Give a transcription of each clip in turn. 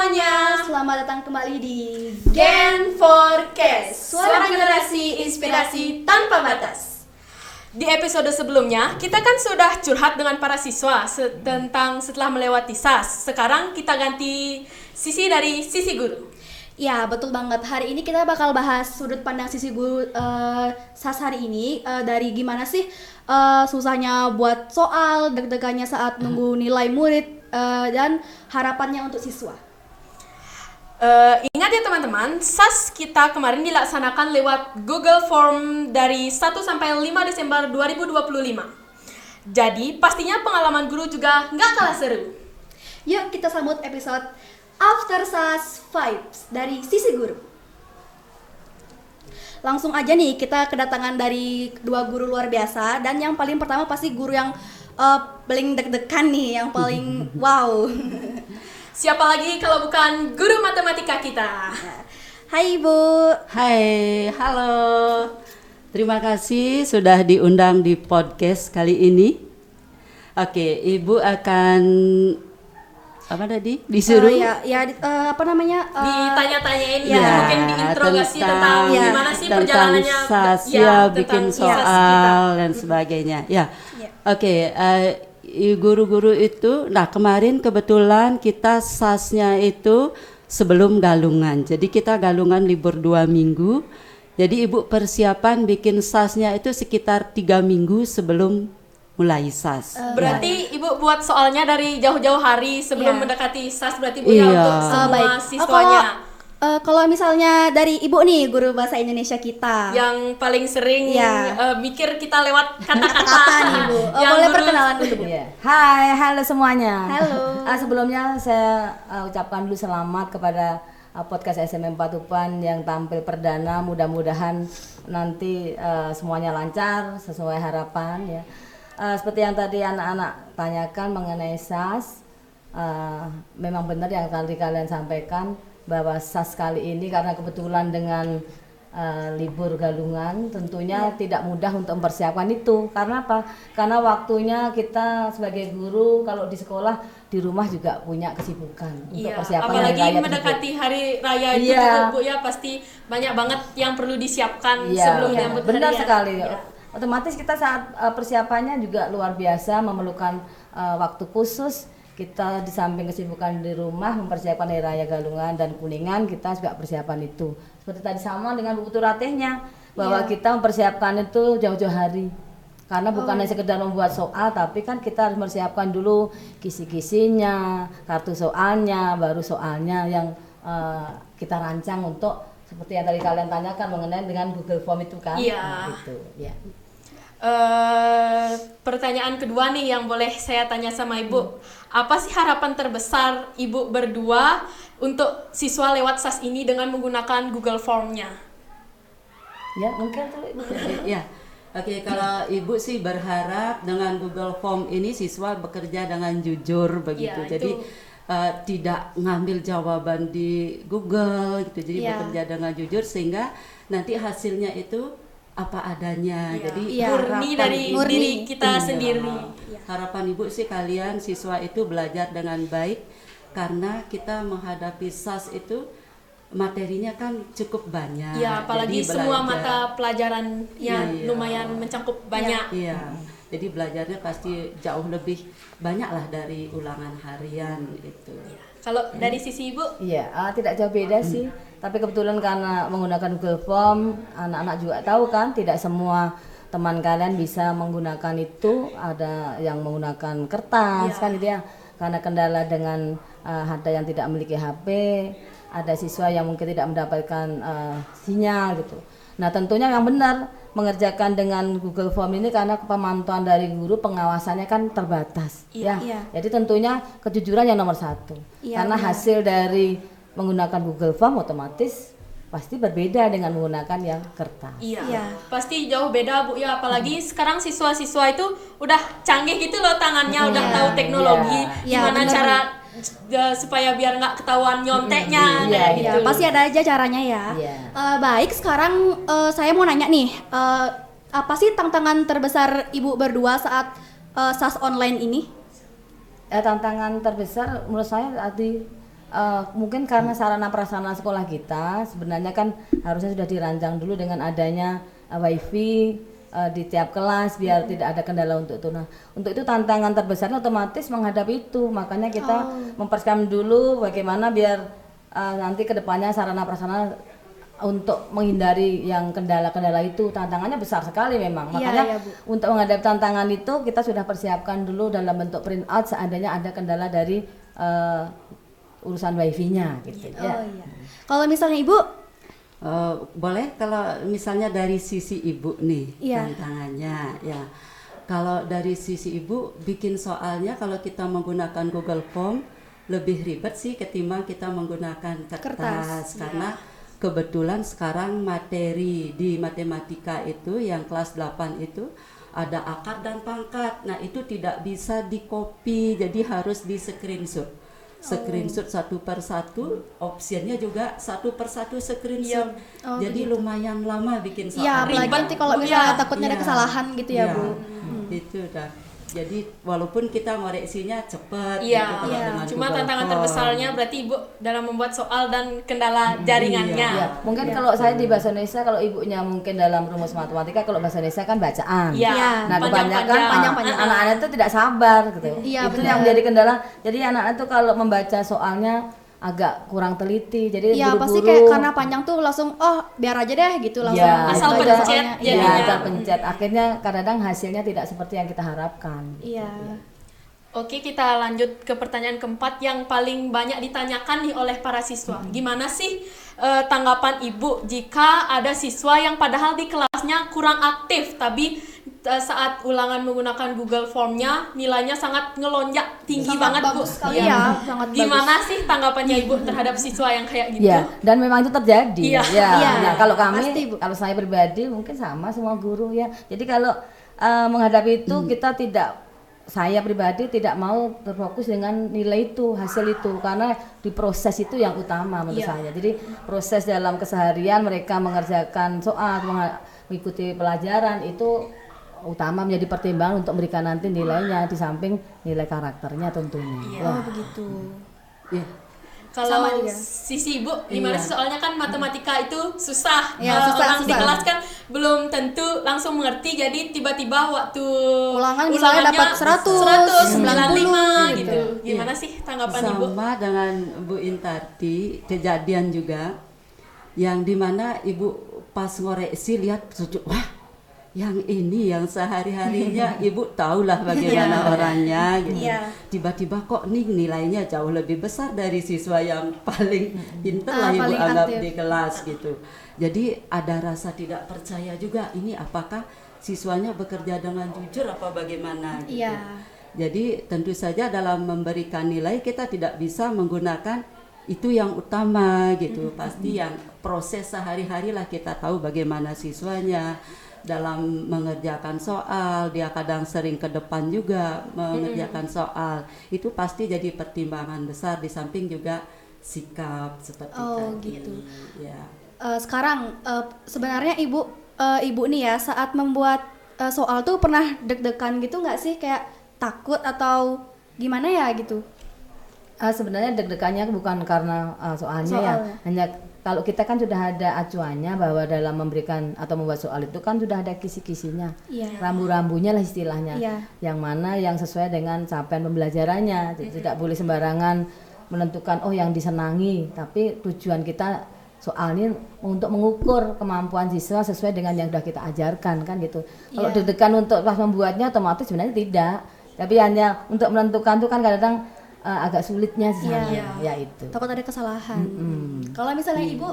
semuanya, selamat datang kembali di Gen Forecast, suara generasi inspirasi tanpa batas. Di episode sebelumnya, kita kan sudah curhat dengan para siswa tentang setelah melewati SAS. Sekarang kita ganti sisi dari sisi guru. Ya, betul banget. Hari ini kita bakal bahas sudut pandang sisi guru SAS hari ini, dari gimana sih susahnya buat soal, deg-degannya saat nunggu nilai murid, dan harapannya untuk siswa. Ingat ya teman-teman, SAS kita kemarin dilaksanakan lewat Google Form dari 1 sampai 5 Desember 2025. Jadi pastinya pengalaman guru juga nggak kalah seru. Yuk kita sambut episode After SAS Vibes dari sisi guru. Langsung aja nih, kita kedatangan dari dua guru luar biasa. Dan yang paling pertama pasti guru yang paling deg-degan nih, yang paling wow. Siapa lagi kalau bukan guru matematika kita? Hai Ibu. Hai, halo. Terima kasih sudah diundang di podcast kali ini. Oke, Ibu akan apa tadi? Disuruh? Ditanya-tanyain ya, mungkin diinterogasi tentang gimana sih perjalanannya SAS, bikin soal dan sebagainya. Ya. Oke, guru-guru itu, nah kemarin kebetulan kita SAS-nya itu sebelum galungan. Jadi kita galungan libur 2 minggu. Jadi Ibu persiapan bikin SAS-nya itu sekitar 3 minggu sebelum mulai SAS. Berarti Ibu buat soalnya dari jauh-jauh hari sebelum mendekati SAS, berarti Bu ya untuk semua siswanya. Kalau misalnya dari Ibu nih, guru bahasa Indonesia kita yang paling sering mikir kita lewat kata-kata nih Bu. Boleh perkenalan dulu Bu. Hai, halo semuanya. Halo. Sebelumnya saya ucapkan dulu selamat kepada podcast SMM Patupan yang tampil perdana. Mudah-mudahan nanti semuanya lancar sesuai harapan ya. Seperti yang tadi anak-anak tanyakan mengenai SAS, memang benar yang tadi kalian sampaikan bahwa SAS kali ini karena kebetulan dengan libur galungan tentunya tidak mudah untuk mempersiapkan itu. Karena apa? Karena waktunya kita sebagai guru kalau di sekolah, di rumah juga punya kesibukan untuk persiapan apalagi hari raya mendekati hari raya itu Bu ya, pasti banyak banget yang perlu disiapkan sebelum menyambut benar hari sekali. Otomatis kita saat persiapannya juga luar biasa, memerlukan waktu khusus. Kita di samping kesibukan di rumah mempersiapkan hari raya Galungan dan Kuningan, kita juga persiapan itu. Seperti tadi sama dengan Bu Turatehnya, bahwa kita mempersiapkan itu jauh-jauh hari. Karena bukan hanya sekedar membuat soal, tapi kan kita harus mempersiapkan dulu kisi-kisinya, kartu soalnya, baru soalnya yang kita rancang untuk seperti yang tadi kalian tanyakan mengenai dengan Google Form itu kan. Gitu, ya. Pertanyaan kedua nih yang boleh saya tanya sama Ibu. Apa sih harapan terbesar Ibu berdua untuk siswa lewat SAS ini dengan menggunakan Google Form-nya? Ya, mungkin tuh Ibu. Ya. Oke, kalau Ibu sih berharap dengan Google Form ini siswa bekerja dengan jujur begitu. Jadi tidak ngambil jawaban di Google gitu. Jadi bekerja dengan jujur sehingga nanti hasilnya itu apa adanya. Jadi murni dari diri kita sendiri. Harapan Ibu sih kalian siswa itu belajar dengan baik karena kita menghadapi SAS itu materinya kan cukup banyak. Iya, apalagi semua mata pelajarannya lumayan mencakup banyak. Iya. Jadi belajarnya pasti jauh lebih banyak lah dari ulangan harian itu. Kalau dari sisi Ibu? Iya, tidak jauh beda sih. Tapi kebetulan karena menggunakan Google Form, anak-anak juga tahu kan, tidak semua teman kalian bisa menggunakan itu. Ada yang menggunakan kertas kan gitu ya. Karena kendala dengan ada yang tidak memiliki HP, ada siswa yang mungkin tidak mendapatkan sinyal gitu. Nah tentunya yang benar mengerjakan dengan Google Form ini karena pemantauan dari guru, pengawasannya kan terbatas. Jadi tentunya kejujuran yang nomor 1. Karena hasil dari menggunakan Google Form otomatis pasti berbeda dengan menggunakan yang kertas. Pasti jauh beda Bu ya, apalagi sekarang siswa-siswa itu udah canggih gitu loh tangannya, udah tahu teknologi, gimana cara supaya biar nggak ketahuan nyonteknya gitu. Pasti ada aja caranya ya. Baik, sekarang saya mau nanya nih, apa sih tantangan terbesar Ibu berdua saat SAS online ini? Tantangan terbesar menurut saya tadi mungkin karena sarana prasarana sekolah kita sebenarnya kan harusnya sudah dirancang dulu dengan adanya wifi di tiap kelas biar tidak ada kendala untuk itu. Nah, untuk itu tantangan terbesarnya otomatis menghadapi itu. Makanya kita mempersiapkan dulu bagaimana biar nanti kedepannya sarana prasarana untuk menghindari yang kendala-kendala itu. Tantangannya besar sekali memang. Makanya untuk menghadapi tantangan itu kita sudah persiapkan dulu dalam bentuk print out seandainya ada kendala dari urusan wifi-nya gitu. Kalau misalnya Ibu Boleh kalau misalnya dari sisi ibu nih tantangannya ya. Kalau dari sisi ibu bikin soalnya kalau kita menggunakan Google Form lebih ribet sih ketimbang kita menggunakan kertas. Karena kebetulan sekarang materi di matematika itu yang kelas 8 itu ada akar dan pangkat. Nah, itu tidak bisa di-copy, jadi harus di screenshot. Screenshot satu per satu, optionnya juga satu per satu screenshot. Jadi lumayan lama bikin soal. Iya, apalagi nanti kalau misalnya takutnya ada kesalahan gitu ya, Bu. Itu dah. Jadi walaupun kita ngoreksinya cepat dengan cuma tantangan terbesarnya berarti Ibu dalam membuat soal dan kendala jaringannya. Mungkin kalau saya di bahasa Indonesia, kalau ibunya mungkin dalam rumus matematika, kalau bahasa Indonesia kan bacaan. Nah, kebanyakan anak-anak itu tidak sabar gitu. Itu yang menjadi kendala. Jadi anak-anak itu kalau membaca soalnya agak kurang teliti, jadi buru-buru. Pasti kayak karena panjang tuh langsung biar aja deh gitu langsung asal pencet asal pencet, akhirnya kadang-kadang hasilnya tidak seperti yang kita harapkan. Oke, kita lanjut ke pertanyaan keempat yang paling banyak ditanyakan nih oleh para siswa. Gimana sih tanggapan Ibu jika ada siswa yang padahal di kelasnya kurang aktif tapi saat ulangan menggunakan Google Form-nya nilainya sangat ngelonjak tinggi banget, Bu. Sangat Gimana sih tanggapannya Ibu terhadap siswa yang kayak gitu? Dan memang itu terjadi. Nah, kalau kami, pasti, kalau saya pribadi mungkin sama semua guru ya. Jadi kalau menghadapi itu saya pribadi tidak mau terfokus dengan nilai itu, hasil itu, karena di proses itu yang utama menurut saya. Jadi proses dalam keseharian mereka mengerjakan soal, mengikuti pelajaran itu utama menjadi pertimbangan untuk memberikan nanti nilainya di samping nilai karakternya tentunya. Begitu. Kalau sisi Ibu gimana sih, soalnya kan matematika itu susah. Orang di kelas kan belum tentu langsung mengerti, jadi tiba-tiba waktu ulangan misalnya dapat 195 gitu. Gimana sih tanggapan Ibu? Sama dengan Bu Intarti, kejadian juga yang dimana Ibu pas ngoreksi lihat wah, yang ini yang sehari-harinya Ibu tahulah bagaimana orangnya gitu. Tiba-tiba kok nih nilainya jauh lebih besar dari siswa yang paling pintar lah Ibu anggap di kelas gitu. Jadi ada rasa tidak percaya juga, ini apakah siswanya bekerja dengan jujur apa bagaimana gitu. Jadi tentu saja dalam memberikan nilai kita tidak bisa menggunakan itu yang utama gitu. Pasti yang proses sehari-hari lah kita tahu bagaimana siswanya dalam mengerjakan soal, dia kadang sering ke depan juga mengerjakan soal. Itu pasti jadi pertimbangan besar di samping juga sikap seperti tadi. Gitu. Sekarang sebenarnya ibu nih ya saat membuat soal tuh pernah deg-degan gitu nggak sih, kayak takut atau gimana ya gitu? Sebenarnya deg-degannya bukan karena soalnya ya, hanya kalau kita kan sudah ada acuannya bahwa dalam memberikan atau membuat soal itu kan sudah ada kisi-kisinya, rambu-rambunya lah istilahnya, yang mana yang sesuai dengan capaian pembelajarannya. Jadi tidak boleh sembarangan menentukan yang disenangi, tapi tujuan kita soalnya untuk mengukur kemampuan siswa sesuai dengan yang sudah kita ajarkan kan gitu. Kalau deg-degan untuk pas membuatnya otomatis sebenarnya tidak, tapi hanya untuk menentukan itu kan kadang-kadang agak sulitnya sih, ya itu. Takut ada kesalahan. Kalau misalnya Ibu?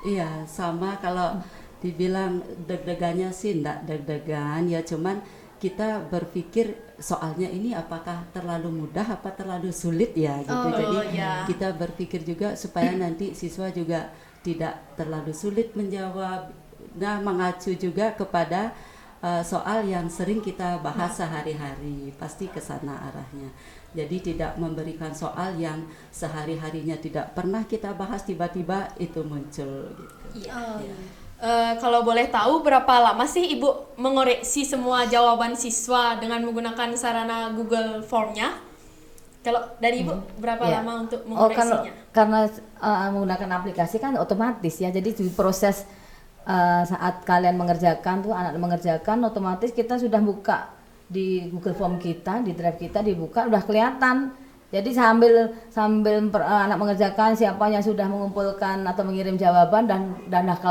Iya, sama. Kalau dibilang deg-degannya sih enggak deg-degan ya, cuman kita berpikir soalnya ini apakah terlalu mudah apa terlalu sulit ya gitu. Jadi kita berpikir juga supaya nanti siswa juga tidak terlalu sulit menjawab. Nah, mengacu juga kepada soal yang sering kita bahas sehari-hari, pasti ke sana arahnya. Jadi tidak memberikan soal yang sehari-harinya tidak pernah kita bahas tiba-tiba itu muncul gitu. Kalau boleh tahu berapa lama sih Ibu mengoreksi semua jawaban siswa dengan menggunakan sarana Google Form-nya? Kalau dari Ibu berapa Ya. lama untuk Oh, kalau mengoreksinya? karena menggunakan aplikasi kan otomatis ya. Jadi di proses saat kalian mengerjakan tuh anak mengerjakan otomatis kita sudah buka di Google Form kita, di drive kita dibuka udah kelihatan. Jadi sambil anak mengerjakan siapa yang sudah mengumpulkan atau mengirim jawaban dan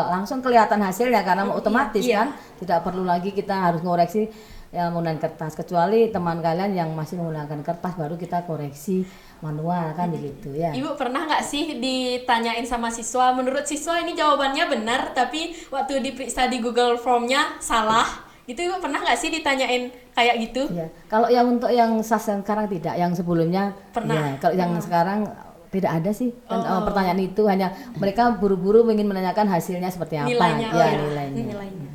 langsung kelihatan hasilnya karena otomatis Iya. kan. Tidak perlu lagi kita harus ngoreksi ya menggunakan kertas, kecuali teman kalian yang masih menggunakan kertas baru kita koreksi manual kan begitu ya. Ibu pernah nggak sih ditanyain sama siswa, menurut siswa ini jawabannya benar, tapi waktu diperiksa di Google Form-nya salah? Itu Ibu pernah nggak sih ditanyain kayak gitu? Ya, kalau yang untuk yang SAS yang sekarang tidak, yang sebelumnya Pernah. ya, kalau yang sekarang tidak ada sih. Dan, pertanyaan itu hanya mereka buru-buru ingin menanyakan hasilnya seperti apa. Nilainya, Ya, ya. nilainya.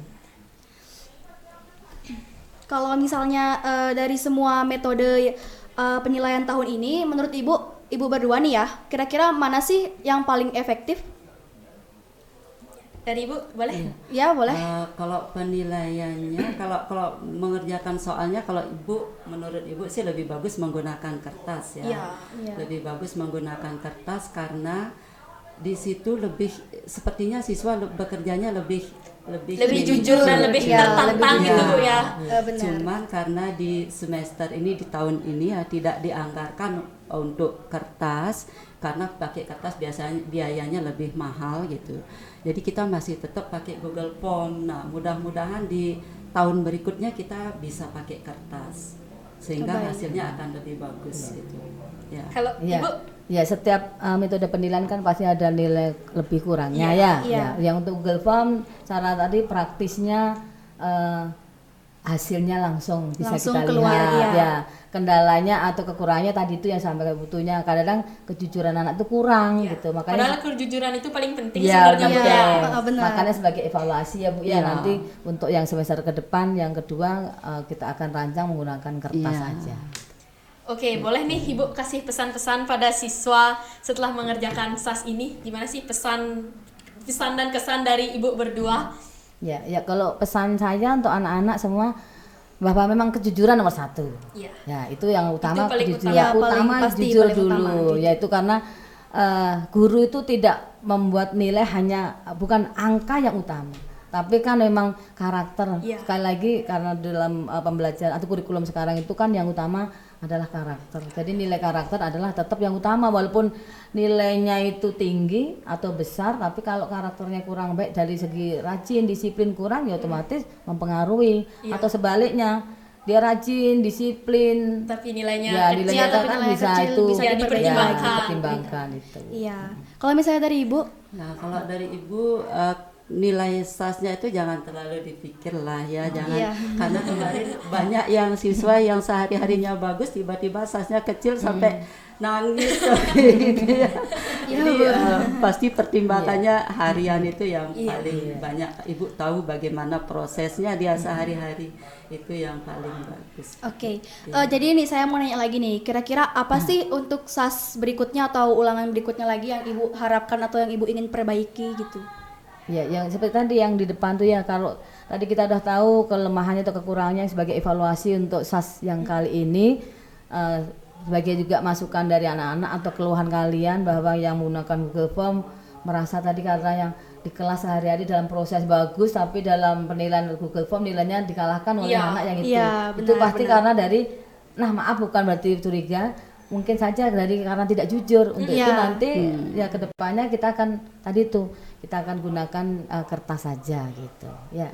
Kalau misalnya dari semua metode penilaian tahun ini, menurut Ibu berdua nih ya, kira-kira mana sih yang paling efektif? Dari Ibu boleh? Ya boleh. Kalau penilaiannya, kalau mengerjakan soalnya, kalau menurut ibu sih lebih bagus menggunakan kertas ya. Iya. Lebih bagus menggunakan kertas karena di situ sepertinya siswa bekerjanya lebih Jujur dan lebih Ya, tertantang lebih gitu jujur. Bu ya. Benar. Cuman karena di semester ini, di tahun ini ya tidak dianggarkan untuk kertas karena pakai kertas biayanya lebih mahal gitu. Jadi kita masih tetap pakai Google Form. Nah, mudah-mudahan di tahun berikutnya kita bisa pakai kertas sehingga Baik. hasilnya akan lebih bagus gitu. Ya. Kalau Ya. Ibu Ya, setiap metode penilaian kan pasti ada nilai lebih kurangnya Iya, ya. Ya, yang untuk Google Form cara tadi praktisnya hasilnya langsung bisa Langsung kita keluar, lihat iya. ya. Kendalanya atau kekurangannya tadi itu yang sampai butuhnya. Kadang-kadang kejujuran anak itu kurang ya. gitu. Padahal Makanya kejujuran itu paling penting ya, sebenarnya Bu betul. ya. benar. Makanya sebagai evaluasi ya Bu ya, Iya. nanti untuk yang semester ke depan yang kedua kita akan rancang menggunakan kertas Iya. saja. Oke, boleh nih Ibu kasih pesan-pesan pada siswa setelah mengerjakan SAS ini? Gimana sih pesan dan kesan dari Ibu berdua? Ya, kalau pesan saya untuk anak-anak semua bahwa memang kejujuran nomor satu. Iya. Ya, itu yang utama, Itu paling kejujuran. utama. Ya, Utama paling pasti jujur paling dulu, utama, jujur. yaitu karena guru itu tidak membuat nilai hanya bukan angka yang utama, tapi kan memang karakter. Iya. Sekali lagi karena dalam pembelajaran atau kurikulum sekarang itu kan yang utama adalah karakter. Jadi nilai karakter adalah tetap yang utama walaupun nilainya itu tinggi atau besar, tapi kalau karakternya kurang baik dari segi rajin, disiplin kurang ya otomatis mempengaruhi. Iya. Atau sebaliknya dia rajin, disiplin, Tapi nilainya ya kecil, nilainya tapi kan nilainya bisa kecil, itu bisa Ya, dipertimbangkan. dipertimbangkan itu. Iya. Kalau misalnya dari Ibu, Nah, kalau dari ibu nilai SAS-nya itu jangan terlalu dipikir lah ya, jangan Iya. karena kemarin banyak yang siswa yang sehari-harinya bagus tiba-tiba SAS-nya kecil sampai nangis gitu ya. Jadi pasti pertimbangannya harian itu yang paling banyak. Ibu tahu bagaimana prosesnya dia sehari-hari, itu yang paling bagus. oke. Jadi ini saya mau nanya lagi nih, kira-kira apa sih untuk SAS berikutnya atau ulangan berikutnya lagi yang Ibu harapkan atau yang Ibu ingin perbaiki gitu? Ya, yang seperti tadi yang di depan tuh ya, kalau tadi kita udah tahu kelemahannya atau kekurangannya sebagai evaluasi untuk SAS yang kali ini, sebagai juga masukan dari anak-anak atau keluhan kalian bahwa yang menggunakan Google Form merasa tadi karena yang di kelas sehari-hari dalam proses bagus, tapi dalam penilaian Google Form nilainya dikalahkan oleh Iya. anak yang itu. Iya, Itu benar, pasti karena dari, nah maaf bukan berarti curiga, mungkin saja dari karena tidak jujur. Untuk itu Iya. nanti ya kedepannya kita akan tadi tuh kita akan gunakan kertas saja gitu ya.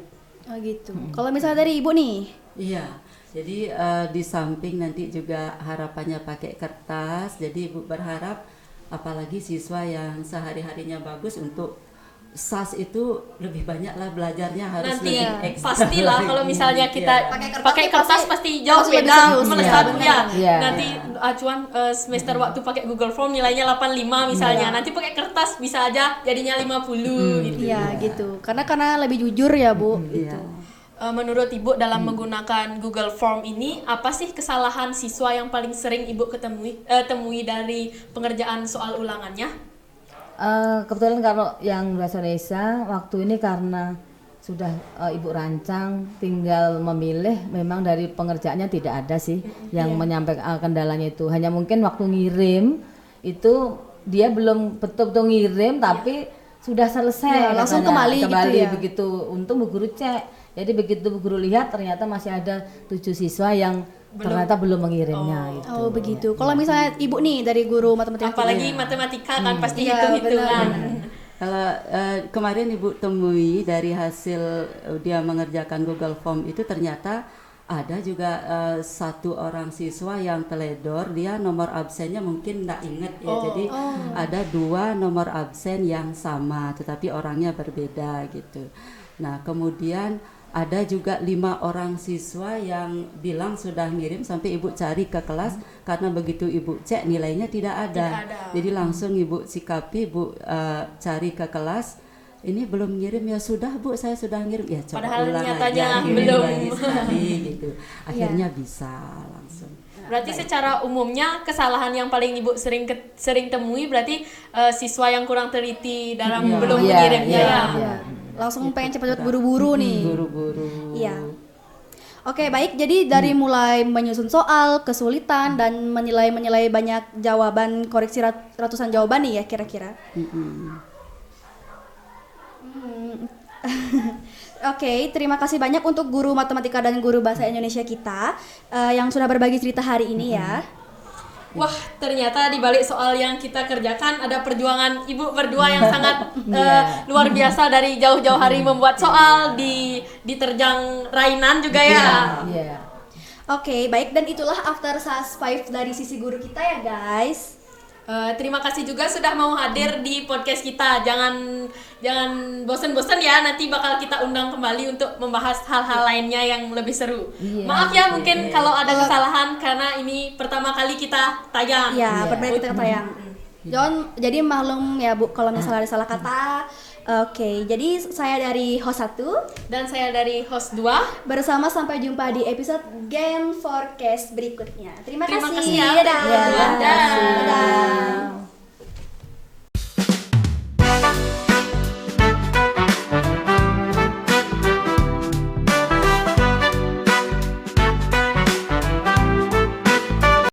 Oh gitu. Kalau misalnya dari Ibu nih, Iya, jadi di samping nanti juga harapannya pakai kertas, jadi Ibu berharap apalagi siswa yang sehari-harinya bagus untuk SAS itu lebih banyak lah belajarnya, harus Nanti lebih ekstra pastilah lagi. kalau misalnya Iya. kita pakai kertas pasti jauh harus lebih beda bagus, melesat iya, ya. Iya. Nanti acuan semester waktu pakai Google Form nilainya 85 misalnya. Nanti pakai kertas bisa aja jadinya 50 gitu. iya gitu. Karena lebih jujur ya Bu. Iya. Menurut Ibu dalam menggunakan Google Form ini apa sih kesalahan siswa yang paling sering Ibu temui dari pengerjaan soal ulangannya? Kebetulan kalau yang bahasa Indonesia waktu ini karena sudah Ibu rancang, tinggal memilih. Memang dari pengerjaannya tidak ada sih yang menyampaikan kendalanya itu. Hanya mungkin waktu ngirim itu dia belum betul-betul ngirim tapi sudah selesai. langsung katanya. kembali gitu ya. Begitu. Untung Bu Guru cek. Jadi begitu Bu Guru lihat ternyata masih ada 7 siswa yang ternyata belum mengirimnya gitu. Oh begitu. Kalau misalnya ibu nih dari guru matematika, Apalagi matematika kan pasti Iya, hitung-hitungan. Kalau kemarin Ibu temui dari hasil dia mengerjakan Google Form itu ternyata ada juga satu orang siswa yang teledor, dia nomor absennya mungkin nggak inget ya, jadi ada 2 nomor absen yang sama tetapi orangnya berbeda gitu. Nah kemudian ada juga 5 orang siswa yang bilang sudah ngirim sampai Ibu cari ke kelas karena begitu Ibu cek nilainya tidak ada. Jadi langsung Ibu sikapi, Ibu cari ke kelas, ini belum ngirim, ya sudah Bu saya sudah ngirim, ya coba Padahal ulang nyatanya aja, kirim belum. lagi sekali gitu. Akhirnya bisa langsung. Berarti secara umumnya kesalahan yang paling Ibu sering temui berarti siswa yang kurang teliti dalam belum mengirimnya ya. langsung pengen cepet-cepet buru-buru nih. Buru-buru. Iya. Oke, baik. Jadi dari mulai menyusun soal, kesulitan dan menilai banyak jawaban, koreksi ratusan jawaban nih ya kira-kira. Oke, terima kasih banyak untuk guru matematika dan guru bahasa Indonesia kita yang sudah berbagi cerita hari ini ya. Wah, ternyata di balik soal yang kita kerjakan ada perjuangan Ibu berdua yang sangat luar biasa dari jauh-jauh hari membuat soal, diterjang Rainan juga ya. Iya. Oke, baik, dan itulah After SAS 5 dari sisi guru kita ya guys. Terima kasih juga sudah mau hadir di podcast kita. Jangan bosan-bosan ya, nanti bakal kita undang kembali untuk membahas hal-hal lainnya yang lebih seru. Maaf ya mungkin kalau ada kesalahan karena ini pertama kali kita tayang. Ya, berbeda kita tayang. Jadi maklum ya Bu kalau misalnya ada salah kata. Oke, jadi saya dari host 1 Dan saya dari host 2. bersama, sampai jumpa di episode Game Forecast berikutnya. Terima Terima kasih. kasih ya. Dadah. Dadah. Dadah.